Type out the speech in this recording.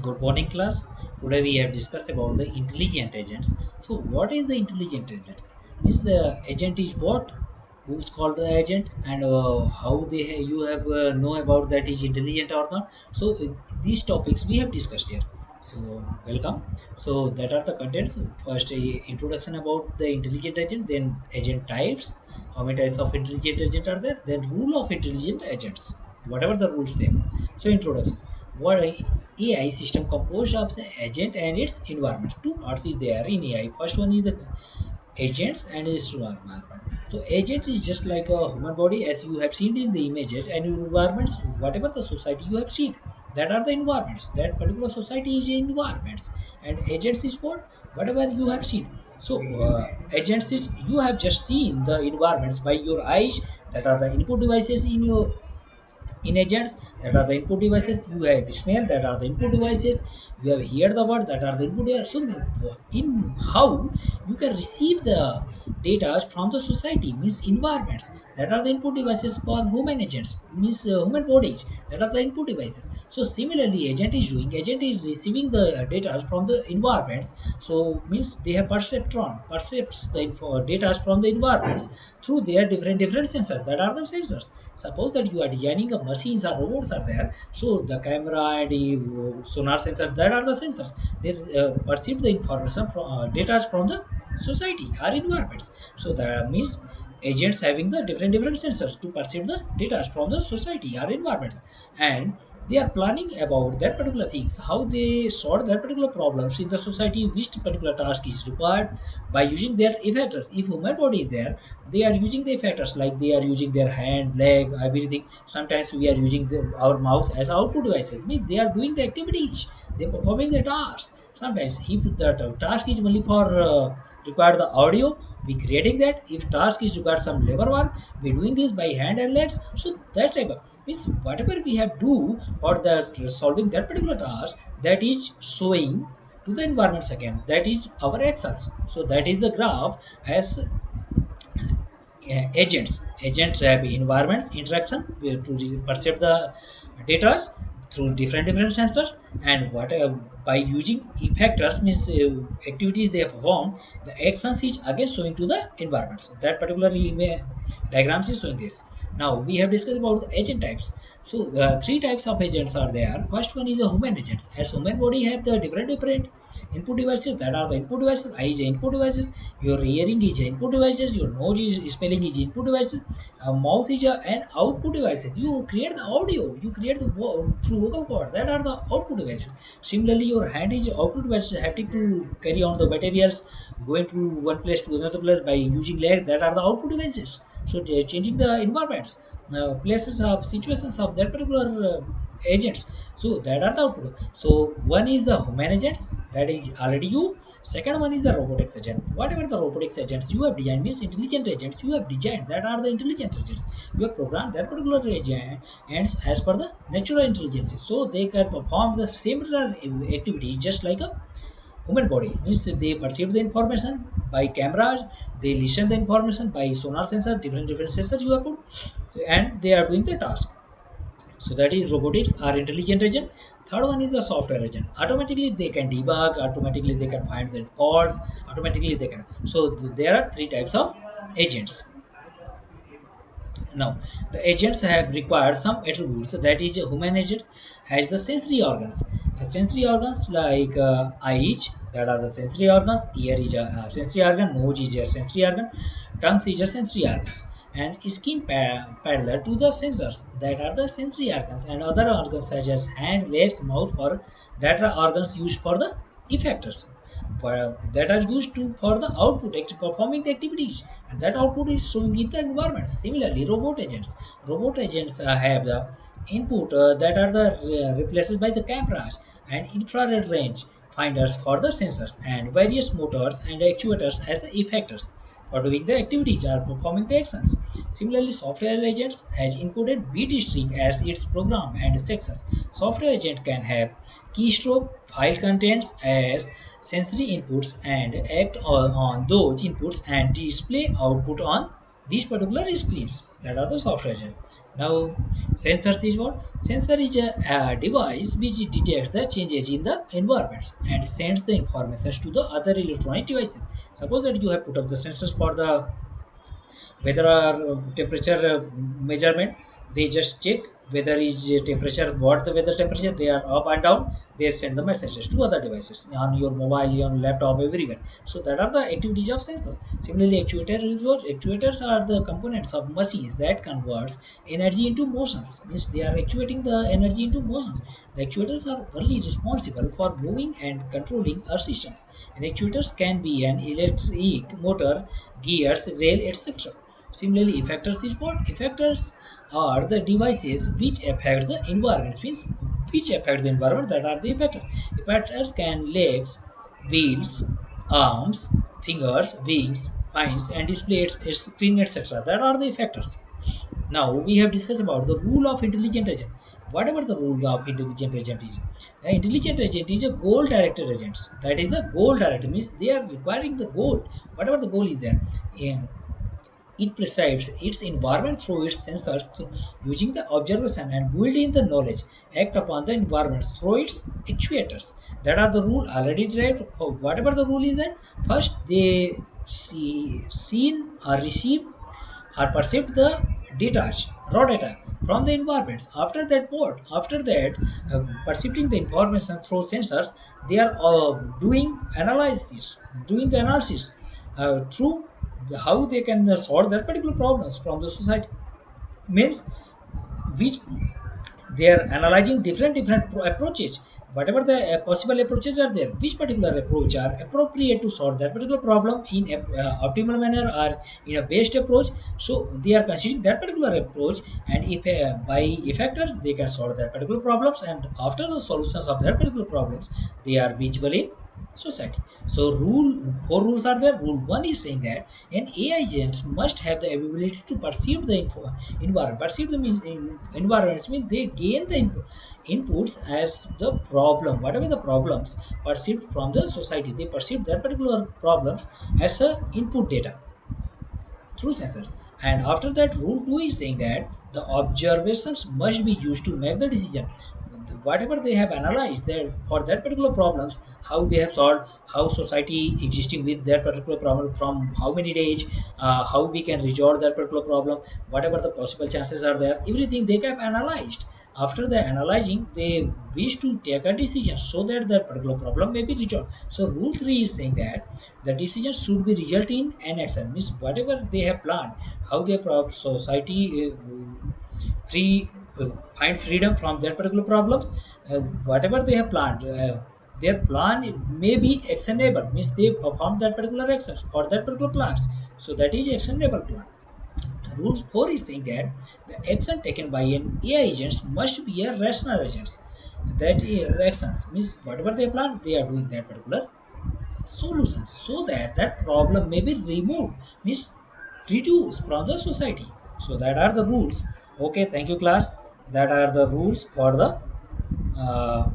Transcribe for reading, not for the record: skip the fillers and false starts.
Good morning, class. Today we have discussed about the intelligent agents. So, what is the intelligent agents? Means agent is what? Who's called the agent, and how you have know about that is intelligent or not. So, these topics we have discussed here. So, welcome. So, that are the contents. First, introduction about the intelligent agent, then agent types. How many types of intelligent agent are there? Then rule of intelligent agents. Whatever the rules they are. So, introduction. What AI system composed of the agent and its environment. Two parts is there in AI. First one is the agents and its environment. So agent is just like a human body as you have seen in the images, and your environments, whatever the society you have seen, that are the environments. That particular society is environments, and agents is what? Whatever you have seen. So agents is you have just seen the environments by your eyes, that are the input devices in your in agents, that are the input devices. You have smell, that are the input devices. You have hear the word, that are the input devices. So in how you can receive the data from the society means environments, that are the input devices for human agents means human bodies, that are the input devices. So similarly agent is receiving the data from the environments. So means they have perceptron perceives the data from the environments through their different sensors, that are the sensors. Suppose that you are designing a machines or robots are there, so the camera and the sonar sensors, that are the sensors. They perceive the information from data from the society or environments. So that means agents having the different sensors to perceive the data from the society or environments, and they are planning about that particular things, how they solve that particular problems in the society, which particular task is required by using their effectors. If human body is there, they are using the effectors, like they are using their hand, leg, everything. Sometimes we are using our mouth as output devices, means they are doing the activities, they are performing the tasks. Sometimes if the task is only for require the audio, we creating that. If task is require some labor work, we doing this by hand and legs. So that type of means whatever we have do for that solving that particular task, that is showing to the environment second, that is our actions. So that is the graph as agents have environments interaction to perceive the data through different sensors, and what by using effectors means activities they perform, the actions is again showing to the environment. So that particular diagrams is showing this. Now we have discussed about the agent types. So three types of agents are there. First one is the human agents. As human body have the different input devices, that are the input devices. Eye is the input devices, your hearing is the input devices, your nose is smelling is input devices, mouth is an output devices. You create the audio, you create the through vocal cord, that are the output devices. Similarly your hand is output device, having to carry on the materials, going to one place to another place by using legs, that are the output devices. So they are changing the environments, places of situations of that particular agents. So that are the output. So one is the human agents, that is already you. Second one is the robotics agent. Whatever the robotics agents you have designed means intelligent agents you have designed, that are the intelligent agents. You have programmed that particular agent and as per the natural intelligence, so they can perform the similar activity just like a human body. Means they perceive the information by cameras, they listen the information by sonar sensor, different sensors you have put, and they are doing the task. So that is robotics or intelligent agent. Third one is the software agent. Automatically they can debug, automatically they can find the faults, automatically they can. So there are three types of agents. Now the agents have required some attributes, that is human agents has the sensory organs. Sensory organs like eyes, that are the sensory organs. Ear is a sensory organ, nose is a sensory organ, tongue is a sensory organs, and skin parallel to the sensors, that are the sensory organs, and other organs such as hand, legs, mouth, for that are organs used for the effectors, for that are used to for the output performing the activities, and that output is showing in the environment. Similarly robot agents have the input, that are the replaced by the cameras and infrared range finders for the sensors, and various motors and actuators as effectors for doing the activities or performing the actions. Similarly, software agents has encoded bit string as its program and sections. Software agent can have keystroke file contents as sensory inputs and act on those inputs and display output on these particular screens, that are the software agent. Now, sensors is what? Sensor is a device which detects the changes in the environments and sends the information to the other electronic devices. Suppose that you have put up the sensors for the weather or temperature measurement. They just check whether is temperature, what the weather temperature, they are up and down. They send the messages to other devices on your mobile, on laptop, everywhere. So that are the activities of sensors. Similarly, actuators are the components of machines that converts energy into motions. Means they are actuating the energy into motions. The actuators are only responsible for moving and controlling our systems. And actuators can be an electric motor, gears, rail, etc. Similarly, effectors is what? Effectors are the devices which affect the environment. Means which affect the environment. That are the effectors. Effectors can legs, wheels, arms, fingers, wings, spines, and displays, screen, etc. That are the effectors. Now we have discussed about the rule of intelligent agent. Whatever the rule of intelligent agent is, the intelligent agent is a goal directed agent. That is the goal directed, means they are requiring the goal. Whatever the goal is there, it perceives its environment through its sensors using the observation and building the knowledge, act upon the environment through its actuators. That are the rule already derived. Whatever the rule is that, first they seen or receive or perceived the detached raw data from the environments. After that what? After that, perceiving the information through sensors, they are doing the analysis through how they can solve that particular problems from the society. Means which they are analyzing different approaches. Whatever the possible approaches are there, which particular approach are appropriate to solve that particular problem in a optimal manner or in a best approach. So they are considering that particular approach, and if by effectors they can solve that particular problems, and after the solutions of that particular problems, they are visible in society. So rule four rules are there. Rule one is saying that an AI agent must have the ability to perceive the environment. Perceive the environments means they gain the inputs as the problem. Whatever the problems perceived from the society, they perceive that particular problems as a input data through sensors. And after that, rule 2 is saying that the observations must be used to make the decision. Whatever they have analyzed there for that particular problems, how they have solved, how society existing with that particular problem, from how many days, how we can resolve that particular problem, whatever the possible chances are there, everything they have analyzed. After the analyzing, they wish to take a decision so that that particular problem may be resolved. So rule 3 is saying that the decision should be result in an action. Means whatever they have planned, how their society free find freedom from their particular problems. Whatever they have planned, their plan may be actionable. Means they perform that particular actions for that particular plans. So that is actionable plan. Rule 4 is saying that the action taken by an AI agents must be a rational agents. That actions means whatever they plan, they are doing that particular solutions so that that problem may be removed, means reduced from the society. So that are the rules. Okay, thank you class. That are the rules for the uh,